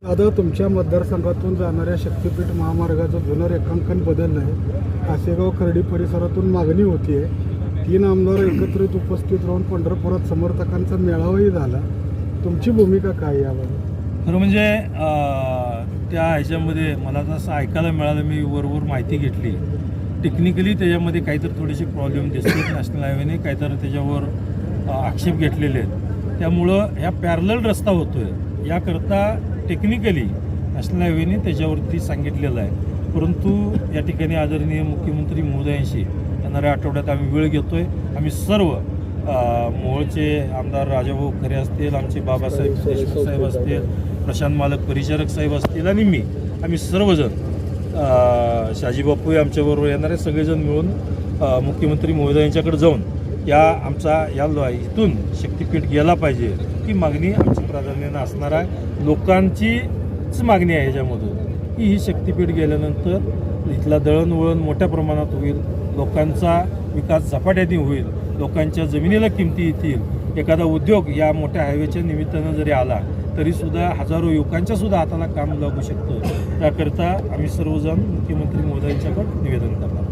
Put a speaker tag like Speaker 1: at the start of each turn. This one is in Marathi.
Speaker 1: आता तुमच्या मतदारसंघातून जाणाऱ्या शक्तीपीठ महामार्गाचं जुनं रेखांकन बदललं आहे. कासेगाव खर्डी परिसरातून मागणी होती आहे. 3 आमदार एकत्रित उपस्थित राहून पंढरपुरात समर्थकांचा मेळावाही झाला. तुमची भूमिका काय याबाबत?
Speaker 2: खरं म्हणजे त्या ह्याच्यामध्ये मला जसं ऐकायला मिळालं, मी वरवर माहिती घेतली. टेक्निकली त्याच्यामध्ये काहीतरी थोडेसे प्रॉब्लेम दिसतात. नॅशनल हायवेने काहीतरी त्याच्यावर आक्षेप घेतलेले आहेत. त्यामुळं ह्या पॅरलल रस्ता होतो आहे याकरता टेक्निकली नॅशनल हायवेने त्याच्यावरती सांगितलेलं आहे. परंतु या ठिकाणी आदरणीय मुख्यमंत्री महोदयांशी येणाऱ्या आठवड्यात आम्ही वेळ घेतो आहे. आम्ही सर्व मोहोळचे आमदार राजाभाऊ खरे असतील, आमचे बाबासाहेब देशमुख साहेब असतील, प्रशांत मालक परिचारक साहेब असतील आणि मी, आम्ही सर्वजण शाजीबापू आमच्याबरोबर येणारे सगळेजण मिळून मुख्यमंत्री महोदयांच्याकडे जाऊन इथून शक्तीपीठ गेला पाहिजे ही मागणी आमची प्राधान्यानं असणार आहे. लोकांचीच मागणी आहे ह्याच्यामधून की ही शक्तीपीठ गेल्यानंतर इथला दळणवळण मोठ्या प्रमाणात होईल, लोकांचा विकास झपाट्याने होईल, लोकांच्या जमिनीला किमती येतील. एखादा उद्योग या मोठ्या हायवेच्या निमित्तानं जरी आला तरीसुद्धा हजारो युवकांच्यासुद्धा हाताला काम लागू शकतं. त्याकरता आम्ही सर्वजण मुख्यमंत्री महोदयांच्याकडे निवेदन करणार.